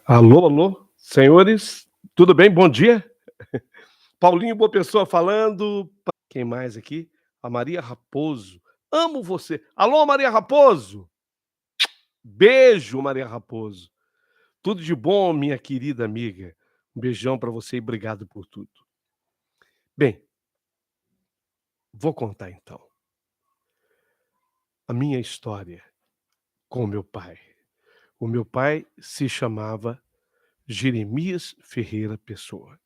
Alô, alô, senhores, tudo bem? Bom dia. Paulinho Boa Pessoa falando. Quem mais aqui? A Maria Raposo. Amo você. Alô, Maria Raposo. Beijo, Maria Raposo. Tudo de bom, minha querida amiga. Um beijão para você e obrigado por tudo. Bem, vou contar então a minha história com o meu pai. O meu pai se chamava Jeremias Ferreira Pessoa.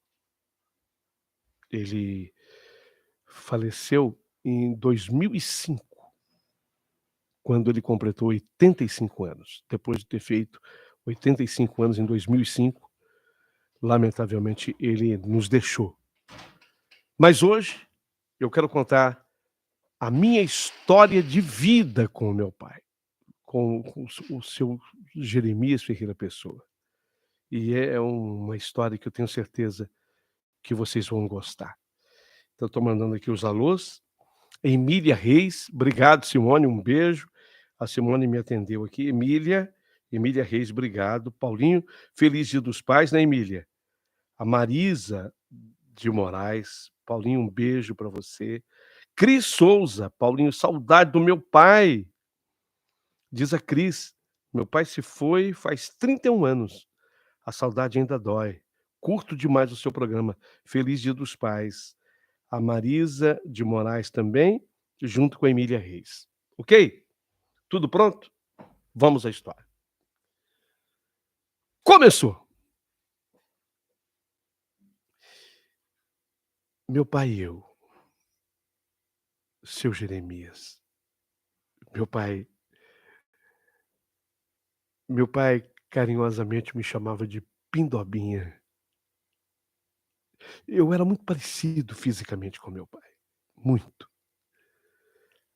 Ele faleceu em 2005. Quando ele completou 85 anos. Depois de ter feito 85 anos em 2005, lamentavelmente ele nos deixou. Mas hoje eu quero contar a minha história de vida com o meu pai, com o seu Jeremias Ferreira Pessoa. E é uma história que eu tenho certeza que vocês vão gostar. Então, estou mandando aqui os alôs. Emília Reis, obrigado, Simone, um beijo. A Simone me atendeu aqui. Emília Reis, obrigado. Paulinho, feliz Dia dos Pais, né, Emília? A Marisa de Moraes, Paulinho, um beijo para você. Cris Souza, Paulinho, saudade do meu pai. Diz a Cris, meu pai se foi faz 31 anos. A saudade ainda dói. Curto demais o seu programa. Feliz Dia dos Pais. A Marisa de Moraes também, junto com a Emília Reis. Ok? Tudo pronto? Vamos à história. Começou! Meu pai e eu, seu Jeremias. Meu pai carinhosamente me chamava de Pindobinha. Eu era muito parecido fisicamente com meu pai, muito.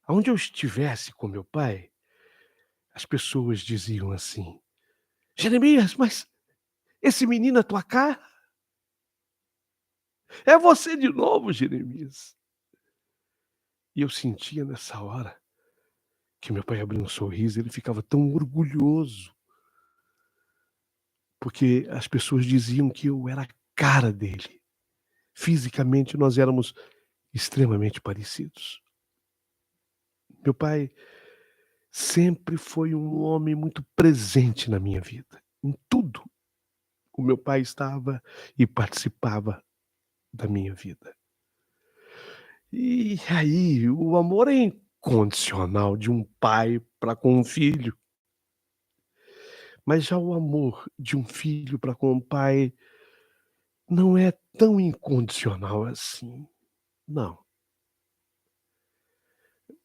Aonde eu estivesse com meu pai, as pessoas diziam assim: "Jeremias, mas esse menino é tua cara? É você de novo, Jeremias". E eu sentia nessa hora que meu pai abria um sorriso, ele ficava tão orgulhoso, porque as pessoas diziam que eu era a cara dele. Fisicamente nós éramos extremamente parecidos. Meu pai sempre foi um homem muito presente na minha vida, em tudo. O meu pai estava e participava da minha vida. E aí, o amor é incondicional de um pai para com um filho. Mas já o amor de um filho para com um pai não é tão incondicional assim, não.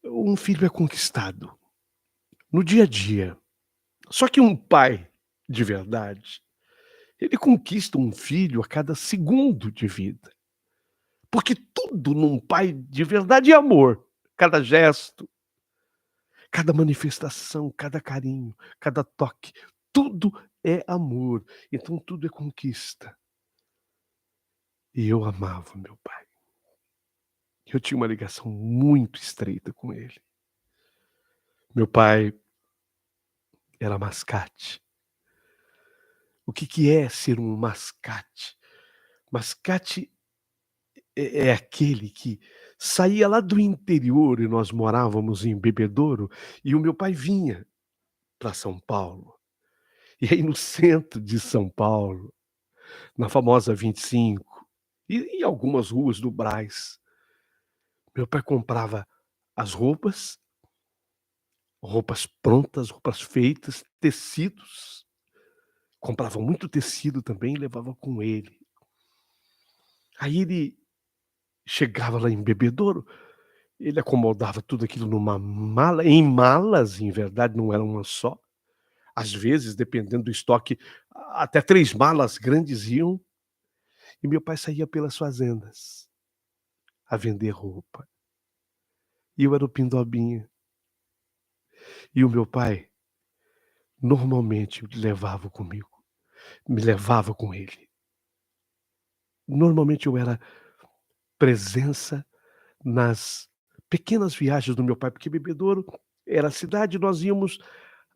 Um filho é conquistado no dia a dia. Só que um pai de verdade, ele conquista um filho a cada segundo de vida. Porque tudo num pai de verdade é amor. Cada gesto, cada manifestação, cada carinho, cada toque, tudo é amor. Então tudo é conquista. E eu amava meu pai. Eu tinha uma ligação muito estreita com ele. Meu pai era mascate. O que é ser um mascate? Mascate é aquele que saía lá do interior e nós morávamos em Bebedouro, e o meu pai vinha para São Paulo. E aí no centro de São Paulo, na famosa 25, e em algumas ruas do Brás, meu pai comprava as roupas prontas, roupas feitas, tecidos. Comprava muito tecido também e levava com ele. Aí ele chegava lá em Bebedouro, ele acomodava tudo aquilo numa mala, em malas, em verdade não era uma só. Às vezes, dependendo do estoque, até 3 malas grandes iam, e meu pai saía pelas fazendas a vender roupa. E eu era o Pindobinha. E o meu pai normalmente me levava com ele. Normalmente eu era presença nas pequenas viagens do meu pai, porque Bebedouro era a cidade, nós íamos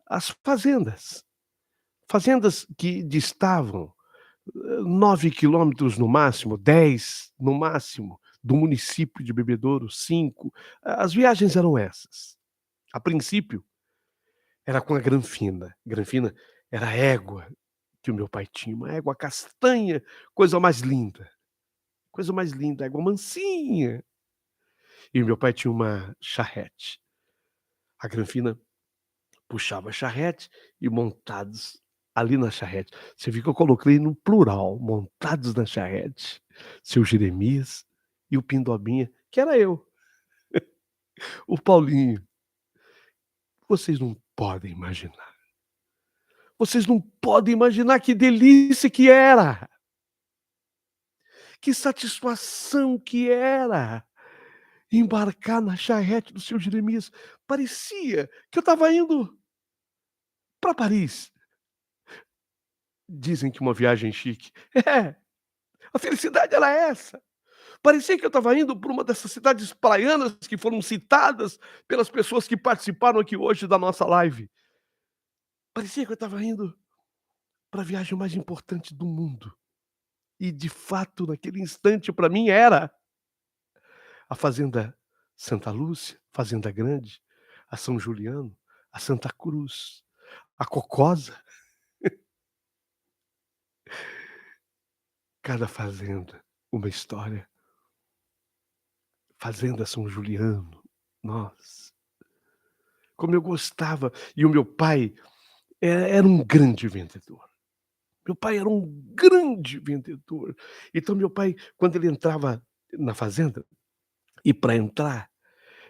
às fazendas fazendas que distavam 9 quilômetros no máximo, 10 no máximo, do município de Bebedouro, 5. As viagens eram essas. A princípio, era com a Granfina. Granfina era a égua que o meu pai tinha, uma égua castanha, coisa mais linda, égua mansinha. E o meu pai tinha uma charrete. A Granfina puxava a charrete e montados ali na charrete, você viu que eu coloquei no plural, montados na charrete, seu Jeremias e o Pindobinha, que era eu, o Paulinho. Vocês não podem imaginar. Vocês não podem imaginar que delícia que era. Que satisfação que era embarcar na charrete do seu Jeremias. Parecia que eu estava indo para Paris. Dizem que uma viagem chique. É, a felicidade era essa. Parecia que eu estava indo para uma dessas cidades praianas que foram citadas pelas pessoas que participaram aqui hoje da nossa live. Parecia que eu estava indo para a viagem mais importante do mundo. E de fato, naquele instante, para mim era a Fazenda Santa Lúcia, Fazenda Grande, a São Juliano, a Santa Cruz, a Cocosa. Cada fazenda, uma história. Fazenda São Juliano, nossa, como eu gostava. E o meu pai era um grande vendedor. Meu pai era um grande vendedor. Então meu pai, quando ele entrava na fazenda, e para entrar,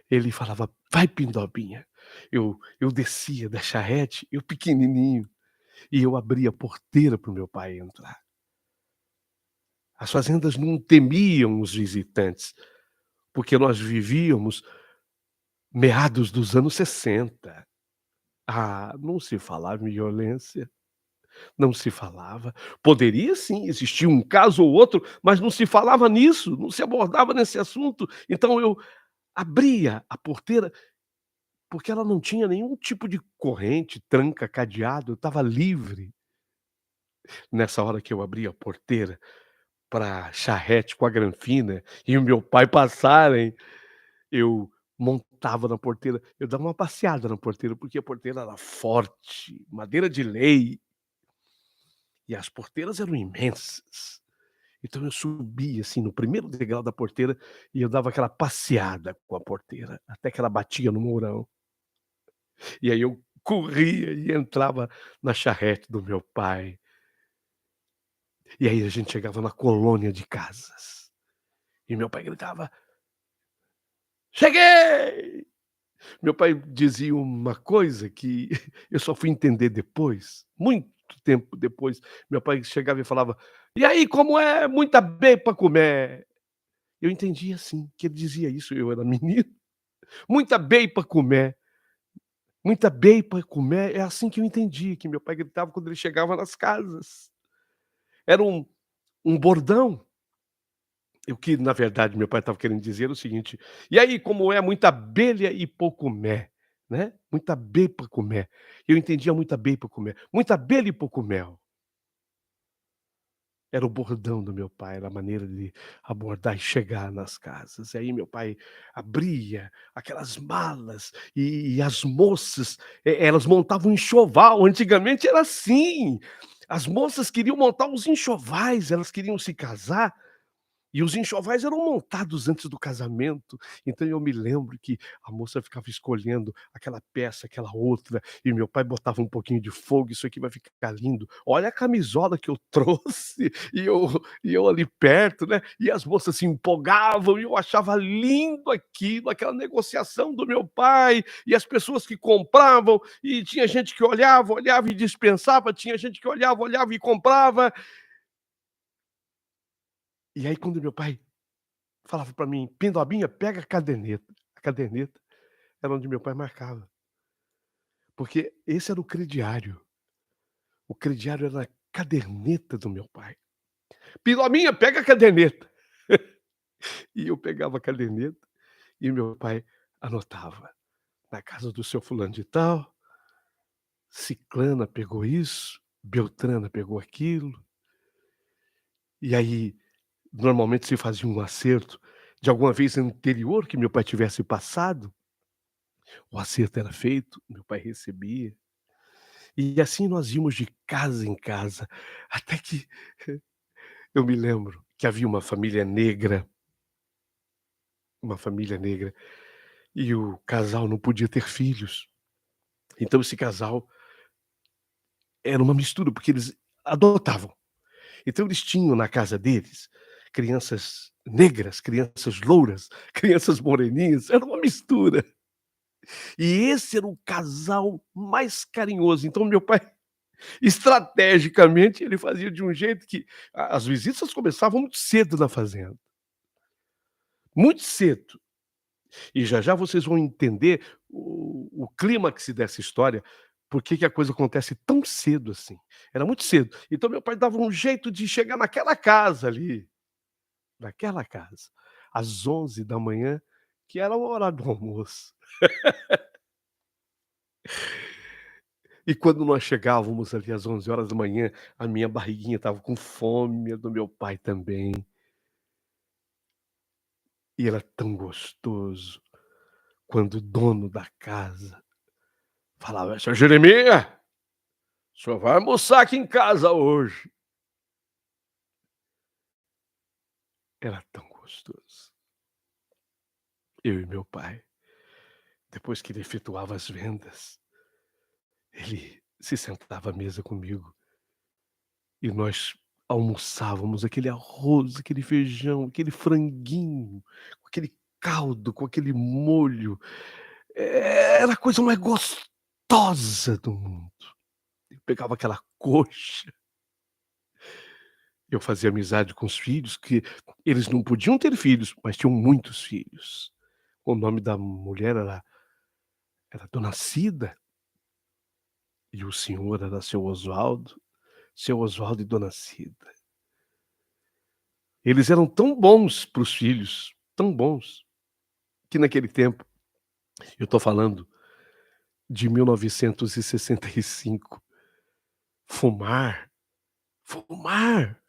ele falava: "Vai, Pindobinha". Eu descia da charrete, eu pequenininho, e eu abria a porteira para o meu pai entrar. As fazendas não temiam os visitantes, porque nós vivíamos meados dos anos 60. Ah, não se falava em violência, não se falava. Poderia sim existir um caso ou outro, mas não se falava nisso, não se abordava nesse assunto. Então eu abria a porteira, porque ela não tinha nenhum tipo de corrente, tranca, cadeado, eu estava livre. Nessa hora que eu abria a porteira pra charrete com a Granfina e o meu pai passarem, eu montava na porteira, eu dava uma passeada na porteira, porque a porteira era forte, madeira de lei, e as porteiras eram imensas. Então eu subia, assim, no primeiro degrau da porteira e eu dava aquela passeada com a porteira, até que ela batia no mourão. E aí eu corria e entrava na charrete do meu pai. E aí a gente chegava na colônia de casas, e meu pai gritava: "Cheguei!". Meu pai dizia uma coisa que eu só fui entender depois, muito tempo depois. Meu pai chegava e falava: "E aí, como é? Muita bem para comer?". Eu entendia assim, que ele dizia isso, eu era menino. "Muita bem para comer, muita bem para comer", é assim que eu entendi, que meu pai gritava quando ele chegava nas casas. Era um bordão. E o que na verdade meu pai estava querendo dizer era o seguinte: "E aí, como é? Muita abelha e pouco mé", né, muita abelha e pouco mé. Eu entendia muita abelha e pouco mé, muita abelha e pouco mel. Era o bordão do meu pai, era a maneira de abordar e chegar nas casas. E aí meu pai abria aquelas malas e as moças, elas montavam um enxoval, antigamente era assim, as moças queriam montar uns enxovais, elas queriam se casar. E os enxovais eram montados antes do casamento, então eu me lembro que a moça ficava escolhendo aquela peça, aquela outra, e meu pai botava um pouquinho de fogo: "Isso aqui vai ficar lindo. Olha a camisola que eu trouxe", e eu ali perto, né, e as moças se empolgavam e eu achava lindo aquilo, aquela negociação do meu pai, e as pessoas que compravam, e tinha gente que olhava, olhava e dispensava, tinha gente que olhava, olhava e comprava. E aí quando meu pai falava para mim: "Pindobinha, pega a caderneta". A caderneta era onde meu pai marcava, porque esse era o crediário. O crediário era a caderneta do meu pai. "Pindobinha, pega a caderneta". E eu pegava a caderneta e meu pai anotava: "Na casa do seu fulano de tal, ciclana pegou isso", Beltrana pegou aquilo, e aí normalmente se fazia um acerto de alguma vez anterior que meu pai tivesse passado, o acerto era feito, meu pai recebia, e assim nós íamos de casa em casa, até que eu me lembro que havia uma família negra, e o casal não podia ter filhos. Então esse casal era uma mistura, porque eles adotavam. Então eles tinham na casa deles crianças negras, crianças louras, crianças moreninhas, era uma mistura. E esse era o casal mais carinhoso. Então meu pai, estrategicamente, ele fazia de um jeito que a as visitas começavam muito cedo na fazenda, muito cedo. E já já vocês vão entender o clímax dessa história, por que que a coisa acontece tão cedo assim. Era muito cedo. Então meu pai dava um jeito de chegar naquela casa ali, naquela casa, às 11 da manhã, que era o horário do almoço. E quando nós chegávamos ali às 11 horas da manhã, a minha barriguinha estava com fome, a do meu pai também. E era tão gostoso quando o dono da casa falava: "Seu Jeremias, o senhor vai almoçar aqui em casa hoje". Era tão gostoso. Eu e meu pai, depois que ele efetuava as vendas, ele se sentava à mesa comigo e nós almoçávamos aquele arroz, aquele feijão, aquele franguinho, com aquele caldo, com aquele molho. Era a coisa mais gostosa do mundo. Eu pegava aquela coxa, eu fazia amizade com os filhos, que eles não podiam ter filhos, mas tinham muitos filhos. O nome da mulher era Dona Cida, e o senhor era seu Oswaldo e Dona Cida. Eles eram tão bons para os filhos, tão bons, que naquele tempo, eu estou falando de 1965, fumar, fumar,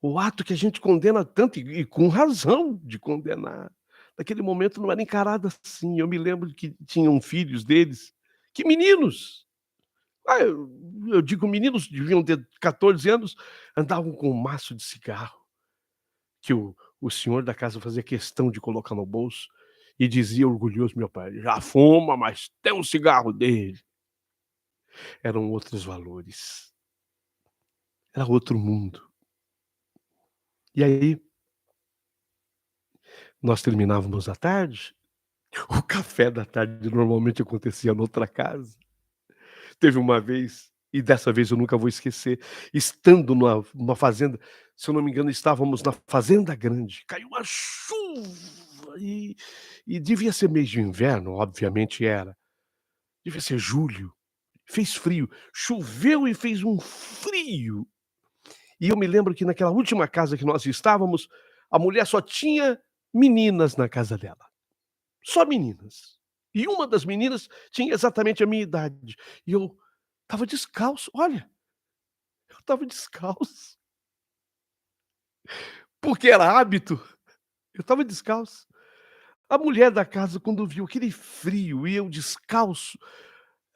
o ato que a gente condena tanto e com razão de condenar. Naquele momento não era encarado assim. Eu me lembro que tinham filhos deles, que meninos, eu digo meninos, deviam ter 14 anos, andavam com um maço de cigarro, que o senhor da casa fazia questão de colocar no bolso e dizia orgulhoso: "Meu pai já fuma, mas tem um cigarro dele". Eram outros valores, era outro mundo. E aí, nós terminávamos à tarde, o café da tarde normalmente acontecia noutra casa. Teve uma vez, e dessa vez eu nunca vou esquecer, estando numa fazenda, se eu não me engano estávamos na Fazenda Grande, caiu uma chuva e devia ser mês de inverno, obviamente era, devia ser julho, fez frio, choveu e fez um frio. E eu me lembro que naquela última casa que nós estávamos, a mulher só tinha meninas na casa dela, só meninas. E uma das meninas tinha exatamente a minha idade, e eu estava descalço, olha, eu estava descalço, porque era hábito, eu estava descalço. A mulher da casa quando viu aquele frio e eu descalço,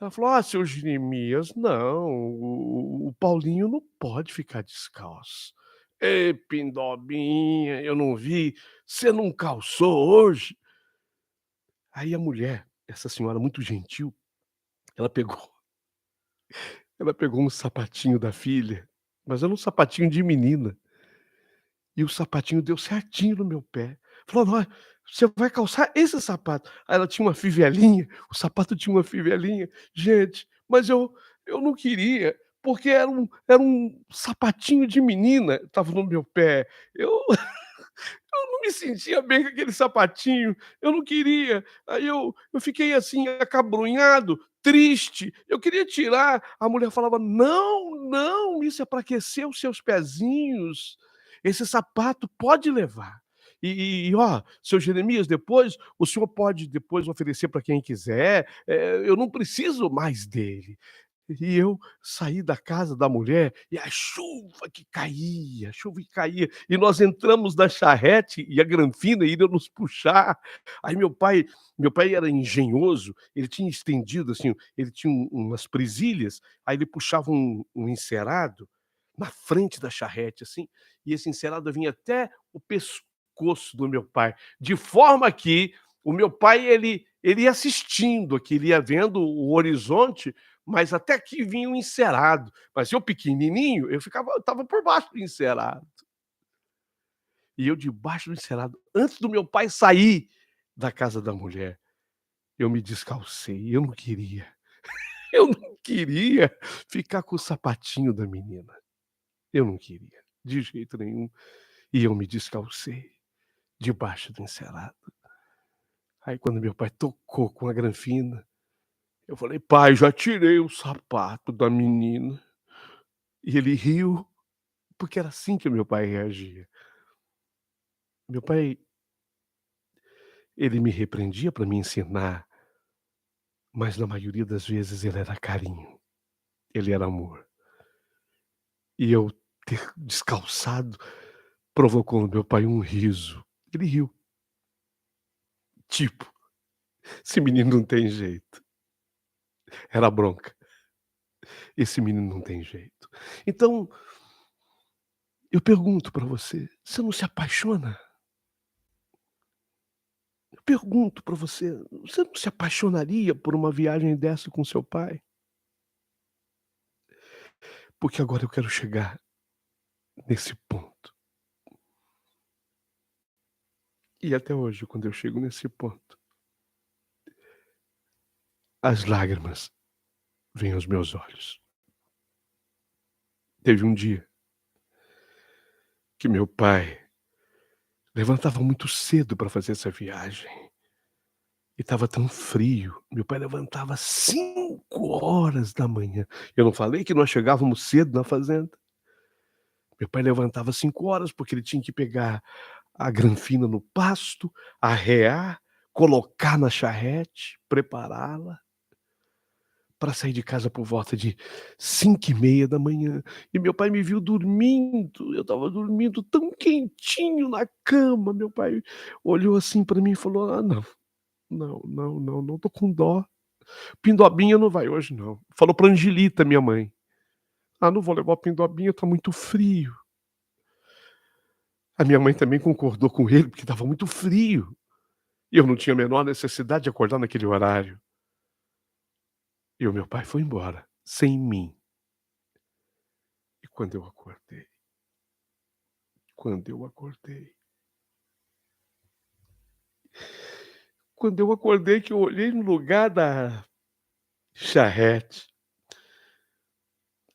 ela falou: "Ah, seu Jeremias, não, o Paulinho não pode ficar descalço". "Ê, pindobinha, eu não vi, você não calçou hoje?". Aí a mulher, essa senhora muito gentil, ela pegou ela pegou um sapatinho da filha, mas era um sapatinho de menina, e o sapatinho deu certinho no meu pé. Falou: "Olha, você vai calçar esse sapato". Aí ela tinha uma fivelinha, o sapato tinha uma fivelinha. Gente, mas eu não queria, porque era um sapatinho de menina, estava no meu pé. Eu não me sentia bem com aquele sapatinho, eu não queria. Aí eu fiquei assim, acabrunhado, triste, eu queria tirar. A mulher falava: "Não, não, isso é para aquecer os seus pezinhos. Esse sapato pode levar. E ó, seu Jeremias, depois o senhor pode depois oferecer para quem quiser, eu não preciso mais dele". E eu saí da casa da mulher e a chuva que caía, e nós entramos na charrete e a granfina iria nos puxar. Aí meu pai era engenhoso, ele tinha estendido, assim, ele tinha umas presilhas, aí ele puxava um encerado na frente da charrete, assim, e esse encerado vinha até o pescoço do meu pai, de forma que o meu pai ele ia assistindo aqui, ele ia vendo o horizonte, mas até que vinha o encerado. Mas eu pequenininho, eu estava por baixo do encerado. E eu debaixo do encerado, antes do meu pai sair da casa da mulher, eu me descalcei, eu não queria. Eu não queria ficar com o sapatinho da menina. Eu não queria, de jeito nenhum. E eu me descalcei, debaixo do encerado. Aí quando meu pai tocou com a granfina, eu falei: "Pai, já tirei o sapato da menina". E ele riu, porque era assim que meu pai reagia. Meu pai, ele me repreendia para me ensinar, mas na maioria das vezes ele era carinho, ele era amor. E eu ter descalçado provocou no meu pai um riso. Ele riu, tipo: "Esse menino não tem jeito". Era bronca. "Esse menino não tem jeito". Então, eu pergunto para você não se apaixona? Eu pergunto para você não se apaixonaria por uma viagem dessa com seu pai? Porque agora eu quero chegar nesse ponto. E até hoje, quando eu chego nesse ponto, as lágrimas vêm aos meus olhos. Teve um dia que meu pai levantava muito cedo para fazer essa viagem, e estava tão frio, meu pai levantava 5 horas da manhã. Eu não falei que nós chegávamos cedo na fazenda? Meu pai levantava 5 horas, porque ele tinha que pegar a granfina no pasto, arrear, colocar na charrete, prepará-la, para sair de casa por volta de 5h30 da manhã. E meu pai me viu dormindo, eu estava dormindo tão quentinho na cama, meu pai olhou assim para mim e falou: "Ah, não, não, não, não, não, tô com dó, Pindobinha não vai hoje não". Falou pra Angelita, minha mãe: "Ah, não vou levar o Pindobinha, tá muito frio". A minha mãe também concordou com ele, porque estava muito frio, e eu não tinha a menor necessidade de acordar naquele horário. E o meu pai foi embora, sem mim. E quando eu acordei, quando eu acordei que eu olhei no lugar da charrete,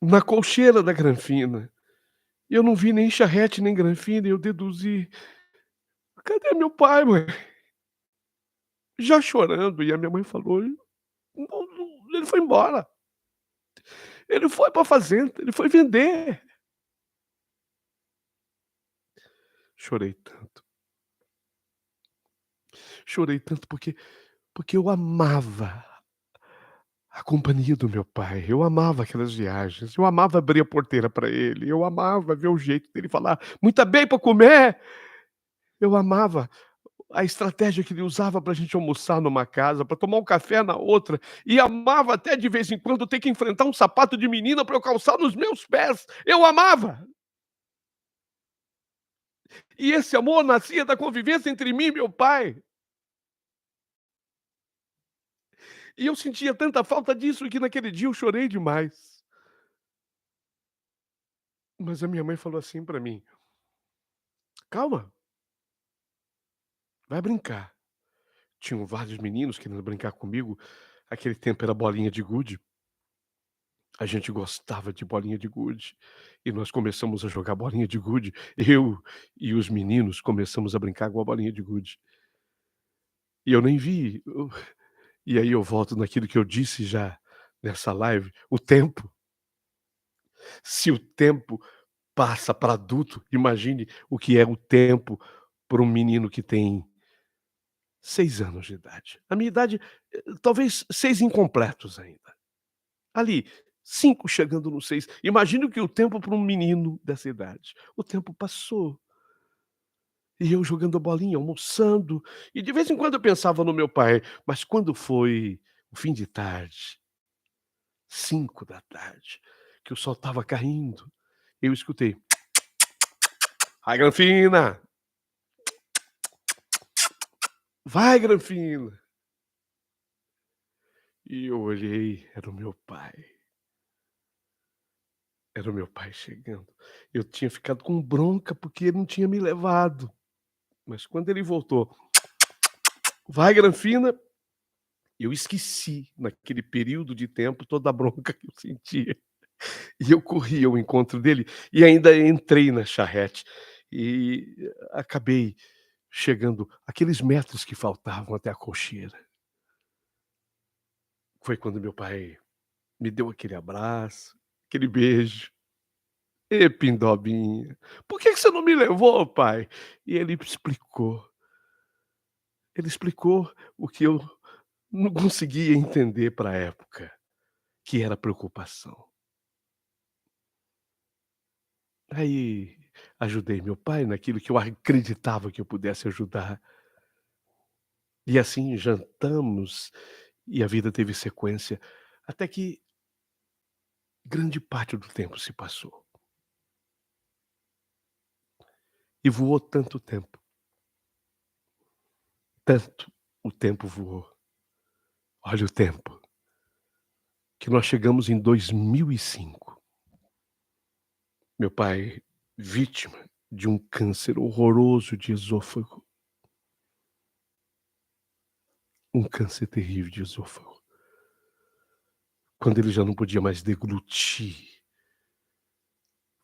na colcheira da granfina, eu não vi nem charrete nem granfina, e eu deduzi: "Cadê meu pai, mãe?". Já chorando, e a minha mãe falou: "Não, ele foi embora, ele foi pra fazenda, ele foi vender". Chorei tanto, chorei tanto porque eu amava a companhia do meu pai, eu amava aquelas viagens, eu amava abrir a porteira para ele, eu amava ver o jeito dele falar: "Muita bem para comer". Eu amava a estratégia que ele usava para a gente almoçar numa casa, para tomar um café na outra, e amava até de vez em quando ter que enfrentar um sapato de menina para eu calçar nos meus pés. Eu amava! E esse amor nascia da convivência entre mim e meu pai. E eu sentia tanta falta disso que naquele dia eu chorei demais. Mas a minha mãe falou assim para mim: "Calma, vai brincar". Tinham vários meninos querendo brincar comigo, aquele tempo era bolinha de gude, a gente gostava de bolinha de gude, e nós começamos a jogar bolinha de gude, eu e os meninos começamos a brincar com a bolinha de gude. E eu nem vi, e aí eu volto naquilo que eu disse já nessa live, o tempo. Se o tempo passa para adulto, imagine o que é o tempo para um menino que tem 6 anos de idade. A minha idade, talvez 6 incompletos ainda. Ali, 5 chegando no 6. Imagine o que o tempo para um menino dessa idade. O tempo passou, e eu jogando a bolinha, almoçando, e de vez em quando eu pensava no meu pai, mas quando foi o fim de tarde, 5 da tarde, que o sol estava caindo, eu escutei: "Vai Granfina, vai Granfina". E eu olhei, era o meu pai chegando. Eu tinha ficado com bronca, porque ele não tinha me levado, mas quando ele voltou: "Vai Granfina", eu esqueci, naquele período de tempo, toda a bronca que eu sentia. E eu corri ao encontro dele e ainda entrei na charrete e acabei chegando aqueles metros que faltavam até a cocheira. Foi quando meu pai me deu aquele abraço, aquele beijo. "Ê, Pindobinha, por que você não me levou, pai?" E ele explicou o que eu não conseguia entender para a época, que era preocupação. Aí ajudei meu pai naquilo que eu acreditava que eu pudesse ajudar. E assim jantamos e a vida teve sequência, até que grande parte do tempo se passou. E voou tanto tempo, tanto o tempo voou. Olha o tempo, que nós chegamos em 2005. Meu pai vítima de um câncer horroroso de esôfago, um câncer terrível de esôfago. Quando ele já não podia mais deglutir,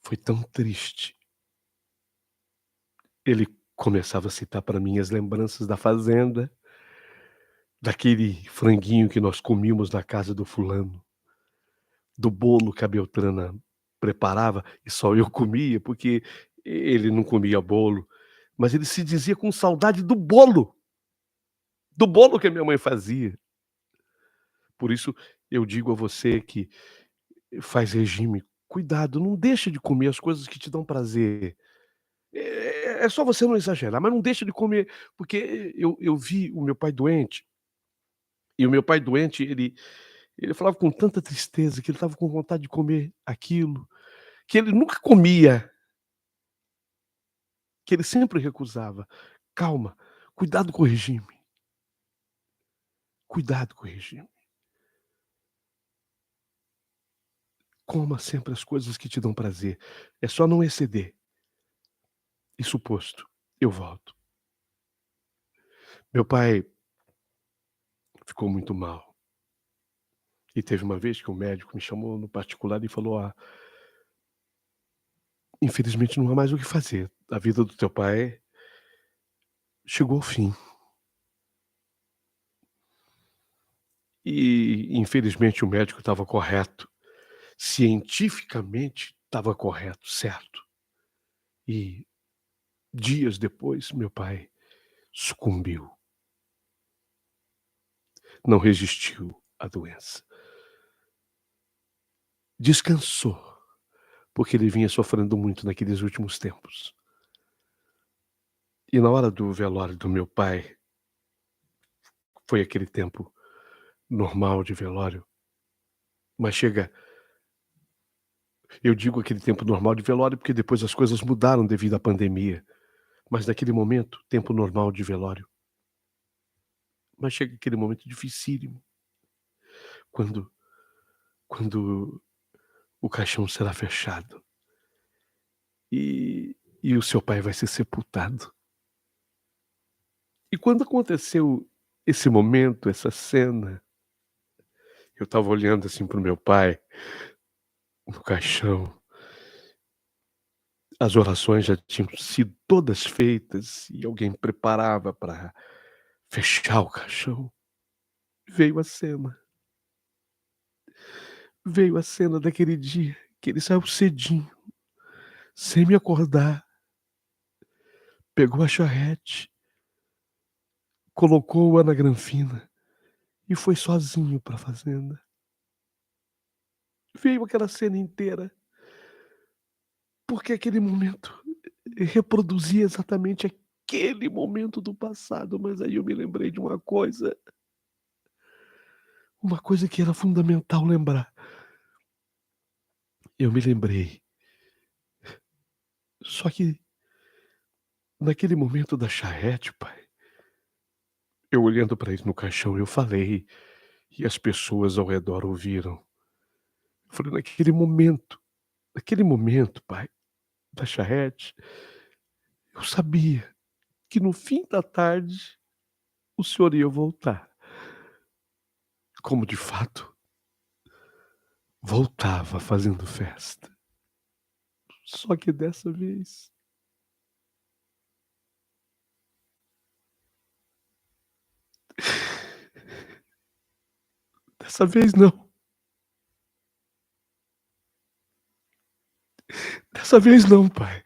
foi tão triste. Ele começava a citar para mim as lembranças da fazenda, daquele franguinho que nós comíamos na casa do fulano, do bolo que a Beltrana preparava e só eu comia, porque ele não comia bolo, mas ele se dizia com saudade do bolo que a minha mãe fazia. Por isso eu digo a você que faz regime, cuidado, não deixa de comer as coisas que te dão prazer. É só você não exagerar, mas não deixa de comer, porque eu vi o meu pai doente, e o meu pai doente, ele falava com tanta tristeza que ele estava com vontade de comer aquilo, que ele nunca comia, que ele sempre recusava. Calma, cuidado com o regime, cuidado com o regime. Coma sempre as coisas que te dão prazer, é só não exceder. Isso posto, eu volto. Meu pai ficou muito mal, e teve uma vez que o médico me chamou no particular e falou: "Ah, infelizmente não há mais o que fazer, a vida do teu pai chegou ao fim". E infelizmente o médico estava correto, cientificamente estava correto, certo. E dias depois meu pai sucumbiu, não resistiu à doença. Descansou, porque ele vinha sofrendo muito naqueles últimos tempos. E na hora do velório do meu pai, foi aquele tempo normal de velório, mas chega, eu digo aquele tempo normal de velório, porque depois as coisas mudaram devido à pandemia, mas naquele momento, tempo normal de velório. Mas chega aquele momento dificílimo, quando quando o caixão será fechado e o seu pai vai ser sepultado. E quando aconteceu esse momento, essa cena, eu estava olhando assim para o meu pai, no caixão, as orações já tinham sido todas feitas e alguém preparava para fechar o caixão. Veio a cena, veio a cena daquele dia que ele saiu cedinho, sem me acordar, pegou a charrete, colocou-a na granfina e foi sozinho para a fazenda. Veio aquela cena inteira, porque aquele momento reproduzia exatamente aquele momento do passado, mas aí eu me lembrei de uma coisa que era fundamental lembrar. Eu me lembrei, só que naquele momento da charrete, pai, eu olhando para ele no caixão, eu falei, e as pessoas ao redor ouviram. Eu falei: naquele momento, pai, da charrete, eu sabia que no fim da tarde o senhor ia voltar. Como de fato, voltava fazendo festa. Só que dessa vez não, dessa vez não, pai.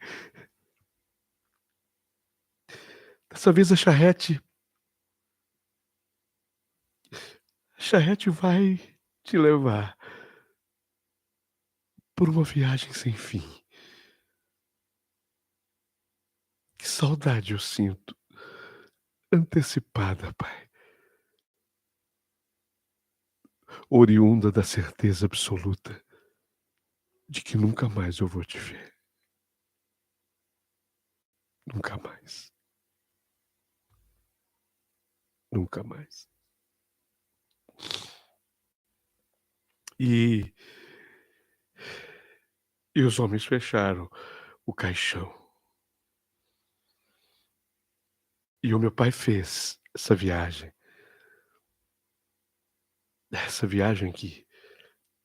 Dessa vez a charrete vai te levar por uma viagem sem fim. Que saudade eu sinto, antecipada, pai, oriunda da certeza absoluta de que nunca mais eu vou te ver. Nunca mais. Nunca mais. E e os homens fecharam o caixão. E o meu pai fez essa viagem que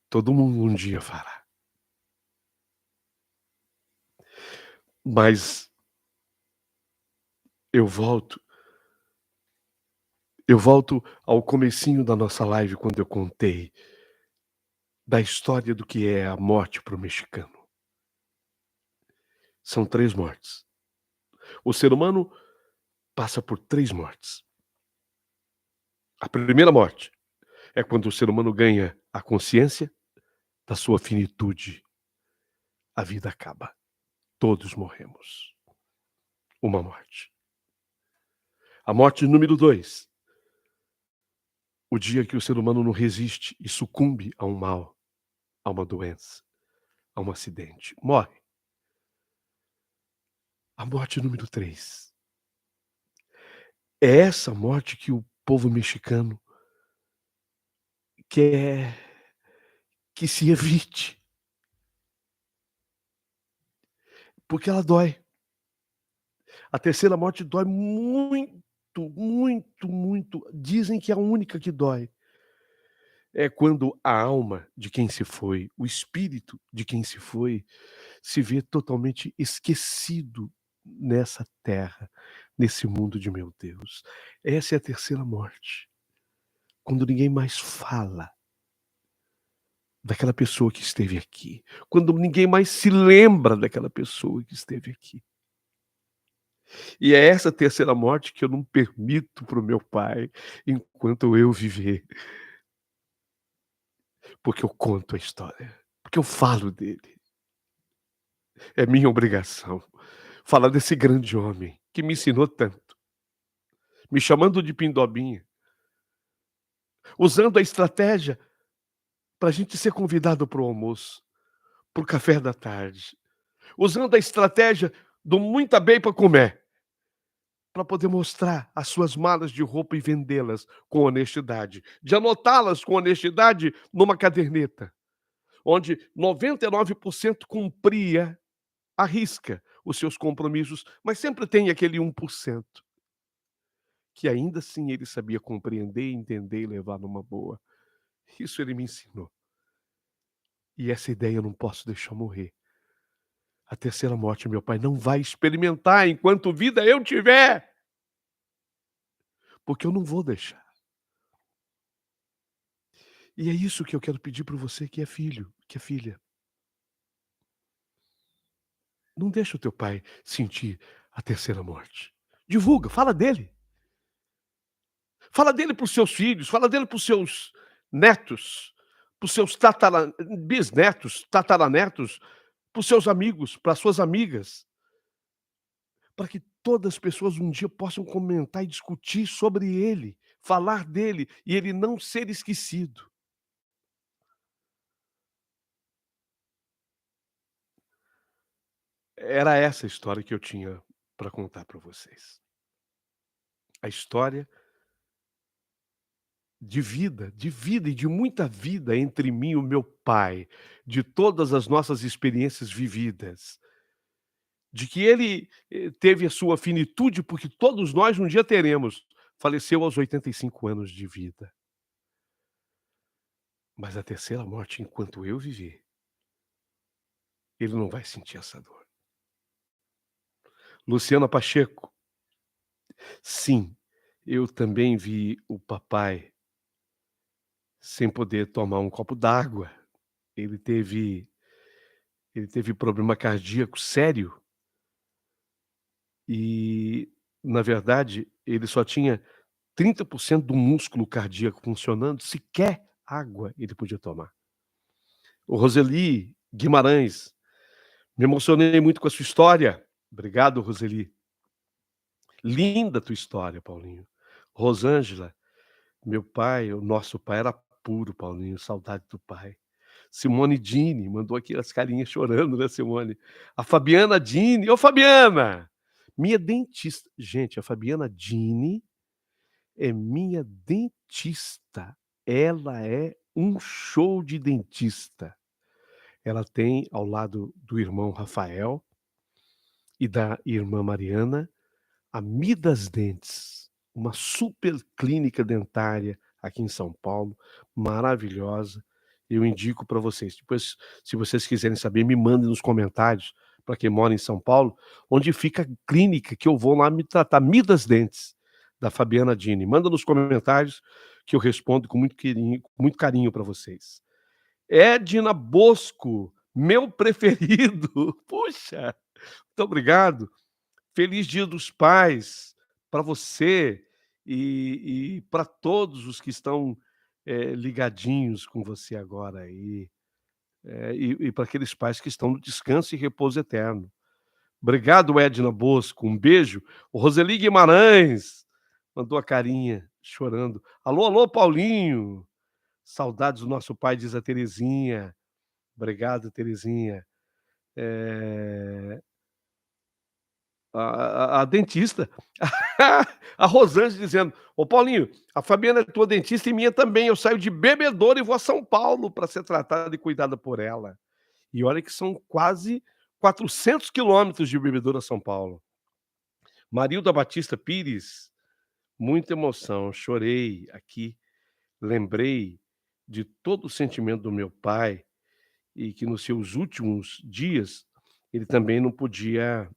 todo mundo um dia fará. Mas eu volto eu volto ao comecinho da nossa live, quando eu contei da história do que é a morte para o mexicano. São 3 mortes. O ser humano passa por 3 mortes. A primeira morte é quando o ser humano ganha a consciência da sua finitude. A vida acaba. Todos morremos. Uma morte. A morte número 2, o dia que o ser humano não resiste e sucumbe a um mal, a uma doença, a um acidente. Morre. A morte número 3 é essa morte que o povo mexicano quer que se evite, porque ela dói. A terceira morte dói muito, muito, muito. Dizem que é a única que dói. É quando a alma de quem se foi, o espírito de quem se vê totalmente esquecido nessa terra, nesse mundo de meu Deus. Essa é a terceira morte. Quando ninguém mais fala daquela pessoa que esteve aqui, quando ninguém mais se lembra daquela pessoa que esteve aqui. E é essa terceira morte que eu não permito para o meu pai enquanto eu viver, porque eu conto a história, porque eu falo dele. É minha obrigação falar desse grande homem que me ensinou tanto, me chamando de Pindobinha, usando a estratégia para a gente ser convidado para o almoço, para o café da tarde, usando a estratégia do muita bem para comer, para poder mostrar as suas malas de roupa e vendê-las com honestidade, de anotá-las com honestidade numa caderneta, onde 99% cumpria à risca os seus compromissos, mas sempre tem aquele 1% que ainda assim ele sabia compreender, entender e levar numa boa. Isso ele me ensinou. E essa ideia eu não posso deixar morrer. A terceira morte meu pai não vai experimentar enquanto vida eu tiver, porque eu não vou deixar. E é isso que eu quero pedir para você que é filho, que é filha. Não deixa o teu pai sentir a terceira morte. Divulga, fala dele. Fala dele para os seus filhos, fala dele para os seus netos, para os seus bisnetos, tataranetos, para os seus amigos, para as suas amigas, para que todas as pessoas um dia possam comentar e discutir sobre ele, falar dele e ele não ser esquecido. Era essa a história que eu tinha para contar para vocês. A história de vida e de muita vida entre mim e o meu pai, de todas as nossas experiências vividas, de que ele, teve a sua finitude, porque todos nós um dia teremos. Faleceu aos 85 anos de vida. Mas a terceira morte, enquanto eu viver, ele não vai sentir essa dor. Luciana Pacheco, sim, eu também vi o papai sem poder tomar um copo d'água. Ele teve ele teve problema cardíaco sério e, na verdade, ele só tinha 30% do músculo cardíaco funcionando, sequer água ele podia tomar. O Roseli Guimarães, me emocionei muito com a sua história. Obrigado, Roseli. Linda a tua história, Paulinho. Rosângela, meu pai, o nosso pai era puro, Paulinho, saudade do pai. Simone Dini, mandou aqui as carinhas chorando, né, Simone? A Fabiana Dini, ô Fabiana! Minha dentista. Gente, a Fabiana Dini é minha dentista. Ela é um show de dentista. Ela tem, ao lado do irmão Rafael e da irmã Mariana, a Midas Dentes, uma super clínica dentária aqui em São Paulo, maravilhosa. Eu indico para vocês. Depois, se vocês quiserem saber, me mandem nos comentários, para quem mora em São Paulo, onde fica a clínica que eu vou lá me tratar, Midas Dentes, da Fabiana Dini. Manda nos comentários que eu respondo com muito carinho para vocês. Edna Bosco, meu preferido. Puxa, muito obrigado. Feliz Dia dos Pais para você e para todos os que estão, ligadinhos com você agora aí, e para aqueles pais que estão no descanso e repouso eterno. Obrigado, Edna Bosco, um beijo. O Roseli Guimarães mandou a carinha chorando. Alô, alô, Paulinho, saudades do nosso pai, diz a Terezinha. Obrigado, Terezinha. Eh a dentista. A Rosângela dizendo: "Ô Paulinho, a Fabiana é tua dentista e minha também, eu saio de Bebedouro e vou a São Paulo para ser tratada e cuidada por ela". E olha que são quase 400 quilômetros de Bebedouro a São Paulo. Marilda Batista Pires, muita emoção, chorei aqui, lembrei de todo o sentimento do meu pai e que nos seus últimos dias ele também não podia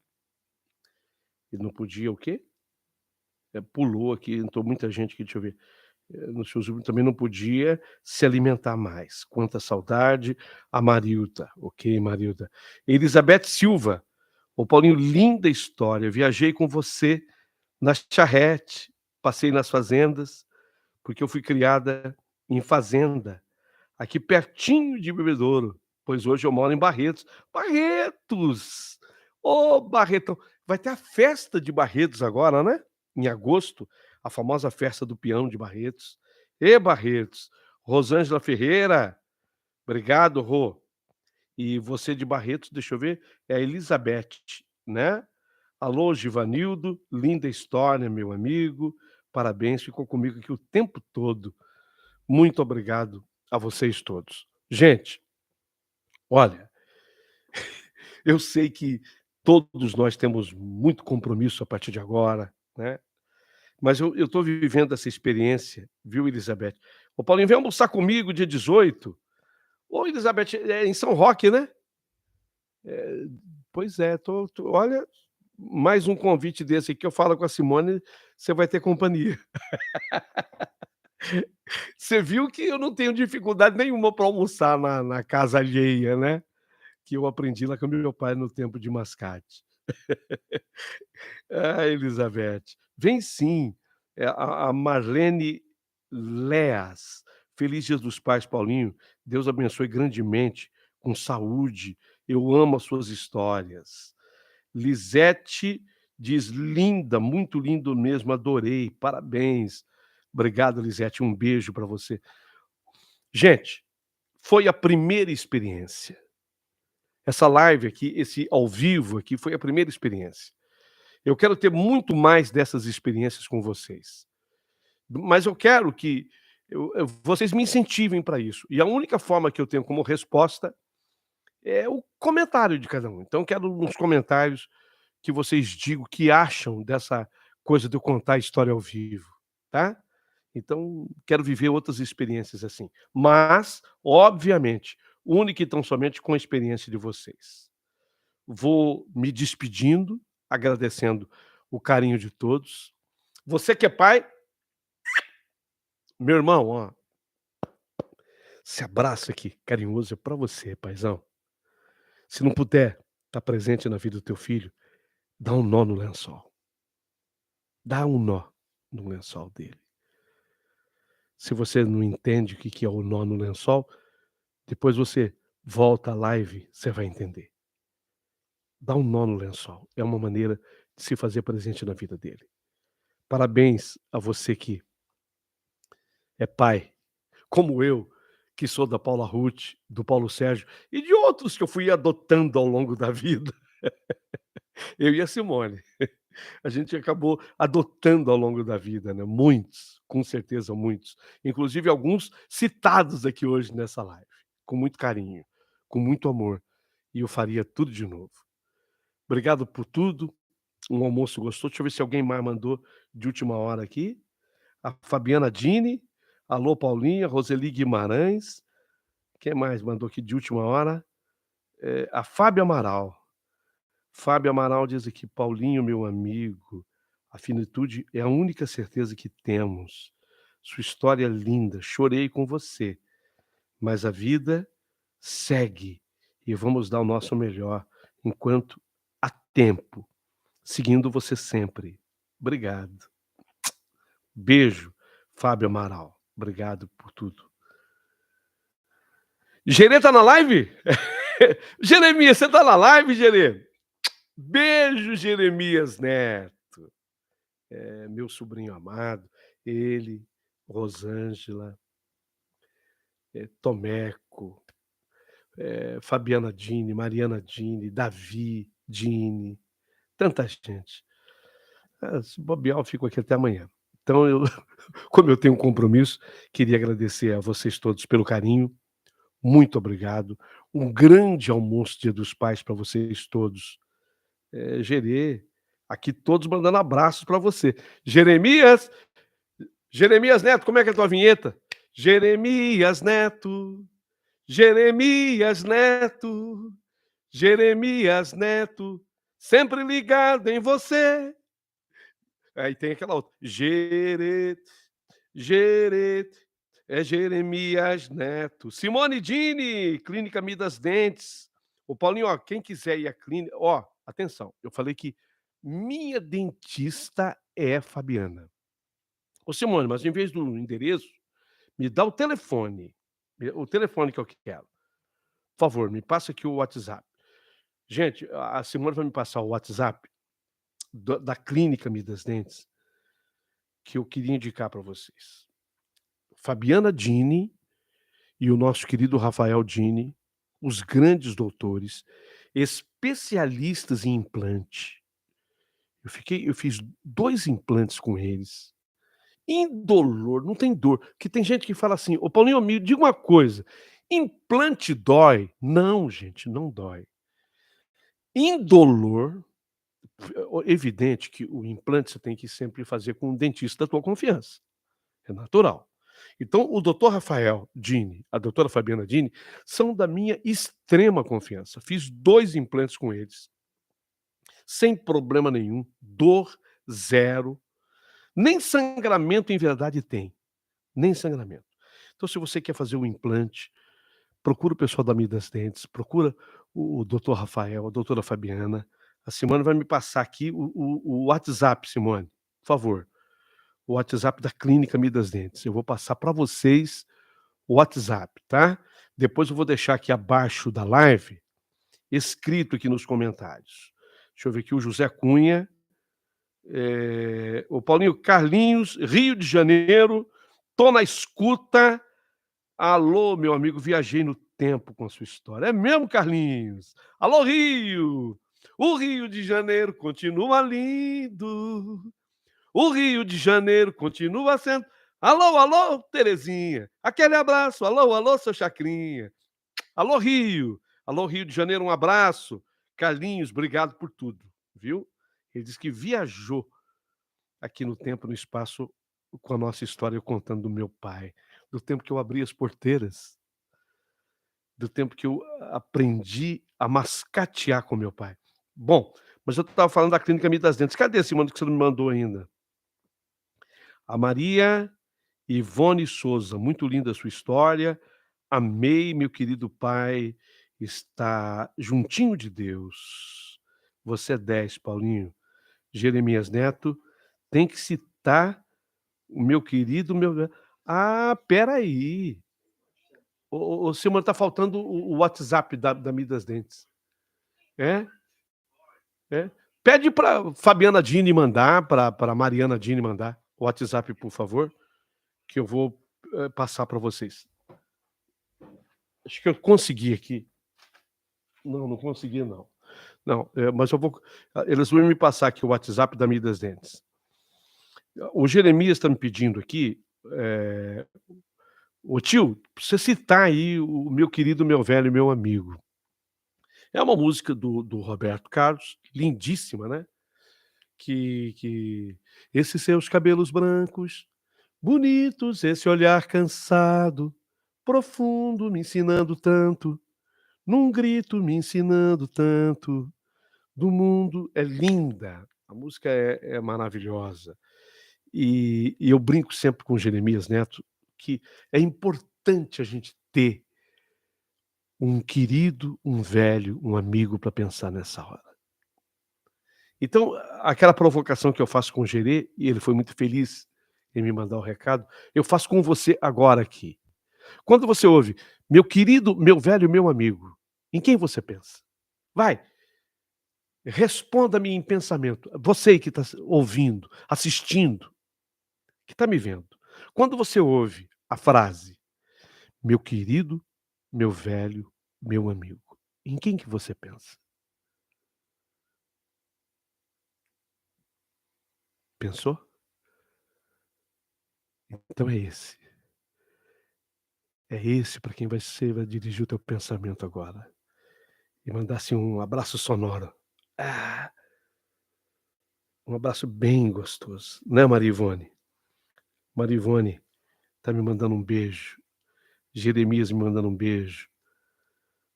o quê? Pulou aqui, entrou muita gente aqui, deixa eu ver. No seu Zoom também não podia se alimentar mais. Quanta saudade. A Marilda, ok, Marilda. Elizabeth Silva, ô Paulinho, linda história. Viajei com você na charrete, passei nas fazendas, porque eu fui criada em fazenda, aqui pertinho de Bebedouro, pois hoje eu moro em Barretos. Barretos! Ô, Barretão! Vai ter a festa de Barretos agora, né? Em agosto, a famosa festa do peão de Barretos. E Barretos! Rosângela Ferreira, obrigado, Rô. E você de Barretos, deixa eu ver, é a Elizabeth, né? Alô, Givanildo, linda história, meu amigo. Parabéns, ficou comigo aqui o tempo todo. Muito obrigado a vocês todos. Gente, olha, eu sei que todos nós temos muito compromisso a partir de agora, né, mas eu estou vivendo essa experiência, viu, Elizabeth? "Ô Paulinho, vem almoçar comigo dia 18". Ô, Elizabeth, é em São Roque, né? Pois é, olha, mais um convite desse aqui, eu falo com a Simone, você vai ter companhia. Você viu que eu não tenho dificuldade nenhuma para almoçar na casa alheia, né? Que eu aprendi lá com meu pai no tempo de mascate. Ah, Elizabeth. Vem sim. A Marlene Leas. Feliz Dia dos Pais, Paulinho. Deus abençoe grandemente, com saúde. Eu amo as suas histórias. Lisete diz: "Linda, muito lindo mesmo, adorei, parabéns". Obrigado, Lisete, um beijo para você. Gente, foi a primeira experiência. Essa live aqui, esse ao vivo aqui, foi a primeira experiência. Eu quero ter muito mais dessas experiências com vocês. Mas eu quero que vocês me incentivem para isso. E a única forma que eu tenho como resposta é o comentário de cada um. Então, eu quero nos comentários que vocês digam o que acham dessa coisa de eu contar a história ao vivo, tá? Então, quero viver outras experiências assim. Mas, obviamente, única e tão somente com a experiência de vocês. Vou me despedindo, agradecendo o carinho de todos. Você que é pai, meu irmão, ó, esse abraço aqui carinhoso é para você, paizão. Se não puder estar presente na vida do teu filho, dá um nó no lençol. Dá um nó no lençol dele. Se você não entende o que é o nó no lençol, depois você volta à live, você vai entender. Dá um nó no lençol. É uma maneira de se fazer presente na vida dele. Parabéns a você que é pai, como eu, que sou da Paula Ruth, do Paulo Sérgio e de outros que eu fui adotando ao longo da vida. Eu e a Simone. A gente acabou adotando ao longo da vida, né? Muitos, com certeza muitos. Inclusive alguns citados aqui hoje nessa live, com muito carinho, com muito amor. E eu faria tudo de novo. Obrigado por tudo. Um almoço gostoso. Deixa eu ver se alguém mais mandou de última hora aqui. A Fabiana Dini. Alô, Paulinha. Roseli Guimarães. Quem mais mandou aqui de última hora? A Fábio Amaral. Fábio Amaral diz aqui: "Paulinho, meu amigo, a finitude é a única certeza que temos. Sua história é linda, chorei com você, mas a vida segue e vamos dar o nosso melhor enquanto há tempo, seguindo você sempre. Obrigado". Beijo, Fábio Amaral. Obrigado por tudo. Gerê tá na live? Jeremias, você tá na live, Gerê? Beijo, Jeremias Neto. Meu sobrinho amado, ele, Rosângela, Tomeco, Fabiana Dini, Mariana Dini, Davi Dini, tanta gente. Se bobear, eu fico aqui até amanhã. Então, como eu tenho um compromisso, queria agradecer a vocês todos pelo carinho. Muito obrigado. Um grande almoço Dia dos Pais para vocês todos. Gerê, aqui todos mandando abraços para você. Jeremias Neto, como é que é a tua vinheta? Jeremias Neto, Jeremias Neto, Jeremias Neto, sempre ligado em você. Aí tem aquela outra. Gerete, é Jeremias Neto. Simone Dini, Clínica Midas Dentes. O Paulinho, ó, quem quiser ir à clínica, ó, atenção, eu falei que minha dentista é Fabiana. Ô Simone, mas em vez do endereço, me dá o telefone que eu quero. Por favor, me passa aqui o WhatsApp. Gente, a Simone vai me passar o WhatsApp da Clínica Midas Dentes, que eu queria indicar para vocês. Fabiana Dini e o nosso querido Rafael Dini, os grandes doutores, especialistas em implante. Eu fiz 2 implantes com eles. Indolor, não tem dor. Que tem gente que fala assim: "Ô Paulinho, me diga uma coisa, implante dói?". Não, gente, não dói. Indolor, evidente que o implante você tem que sempre fazer com um dentista da tua confiança, é natural. Então o doutor Rafael Dini, a doutora Fabiana Dini, são da minha extrema confiança. Fiz 2 implantes com eles, sem problema nenhum, dor zero, nem sangramento em verdade tem. Nem sangramento. Então, se você quer fazer um implante, procura o pessoal da Midas Dentes, procura o doutor Rafael, a doutora Fabiana. A Simone vai me passar aqui o WhatsApp, Simone, por favor. O WhatsApp da Clínica Midas Dentes. Eu vou passar para vocês o WhatsApp, tá? Depois eu vou deixar aqui abaixo da live, escrito aqui nos comentários. Deixa eu ver aqui o José Cunha, o Paulinho Carlinhos, Rio de Janeiro, tô na escuta. Alô, meu amigo, viajei no tempo com a sua história. É mesmo, Carlinhos? Alô, Rio! O Rio de Janeiro continua lindo. O Rio de Janeiro continua sendo. Alô, alô, Terezinha. Aquele abraço. Alô, alô, seu Chacrinha. Alô, Rio. Alô, Rio de Janeiro, um abraço. Carlinhos, obrigado por tudo, viu? Ele disse que viajou aqui no tempo, no espaço, com a nossa história, eu contando do meu pai, do tempo que eu abri as porteiras, do tempo que eu aprendi a mascatear com meu pai. Bom, mas eu estava falando da Clínica Midas Dentes. Cadê esse mano que você não me mandou ainda? A Maria Ivone Souza, muito linda a sua história. Amei, meu querido pai, está juntinho de Deus. Você é 10, Paulinho. Jeremias Neto, tem que citar o meu querido, meu. Ah, espera aí. Ô, Silmar, tá faltando o WhatsApp da Midas Dentes. É? É? Pede para Fabiana Dini mandar, para Mariana Dini mandar o WhatsApp, por favor, que eu vou passar para vocês. Acho que eu consegui aqui. Não, não consegui, não. Não, mas eu vou. Eles vão me passar aqui o WhatsApp da Midas Dentes. O Jeremias está me pedindo aqui. Ô tio, precisa citar aí o meu querido, meu velho, meu amigo. É uma música do Roberto Carlos, lindíssima, né? Que esses seus cabelos brancos, bonitos, esse olhar cansado, profundo, me ensinando tanto, num grito me ensinando tanto, do mundo é linda, a música é maravilhosa. E eu brinco sempre com o Jeremias Neto que é importante a gente ter um querido, um velho, um amigo para pensar nessa hora. Então, aquela provocação que eu faço com o Gerê, e ele foi muito feliz em me mandar o recado, eu faço com você agora aqui. Quando você ouve, meu querido, meu velho, meu amigo, em quem você pensa? Vai, responda-me em pensamento. Você que está ouvindo, assistindo, que está me vendo. Quando você ouve a frase, meu querido, meu velho, meu amigo, em quem que você pensa? Pensou? Então é esse. É esse para quem você vai dirigir o teu pensamento agora. E mandar assim um abraço sonoro. Ah, um abraço bem gostoso, né, Maria Ivone? Maria Ivone tá me mandando um beijo. Jeremias me mandando um beijo.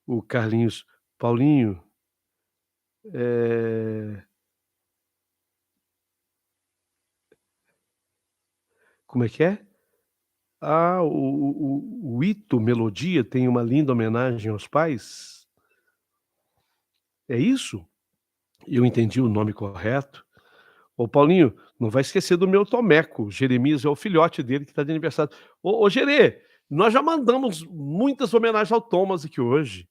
O Carlinhos, Paulinho, como é que é? Ah, o Ito Melodia tem uma linda homenagem aos pais? É isso? Eu entendi o nome correto? Ô Paulinho, não vai esquecer do meu Tomeco, Jeremias é o filhote dele que está de aniversário. Ô Gerê, nós já mandamos muitas homenagens ao Thomas aqui hoje.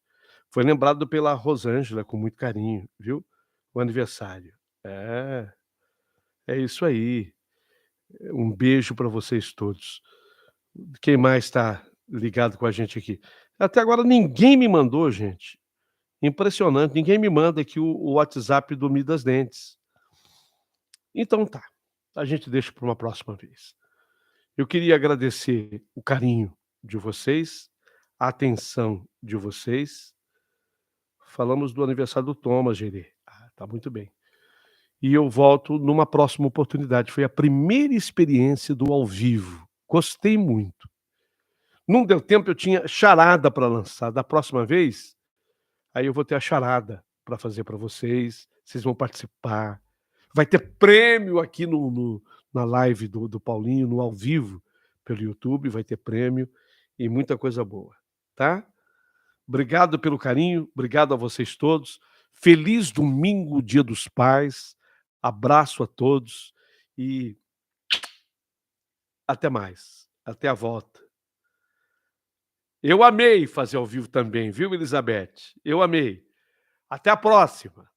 Foi lembrado pela Rosângela com muito carinho, viu? O aniversário. É, é isso aí. Um beijo para vocês todos. Quem mais está ligado com a gente aqui? Até agora ninguém me mandou, gente. Impressionante, ninguém me manda aqui o WhatsApp do Midas Dentes. Então tá, a gente deixa para uma próxima vez. Eu queria agradecer o carinho de vocês, a atenção de vocês. Falamos do aniversário do Thomas, Gerê. Ah, tá muito bem. E eu volto numa próxima oportunidade. Foi a primeira experiência do ao vivo. Gostei muito. Não deu tempo, eu tinha charada para lançar. Da próxima vez, aí eu vou ter a charada para fazer para vocês. Vocês vão participar. Vai ter prêmio aqui na live do Paulinho, no ao vivo, pelo YouTube. Vai ter prêmio e muita coisa boa, tá? Obrigado pelo carinho, obrigado a vocês todos. Feliz domingo, Dia dos Pais. Abraço a todos e até mais. Até a volta. Eu amei fazer ao vivo também, viu, Elizabeth? Eu amei. Até a próxima.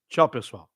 Tchau, pessoal.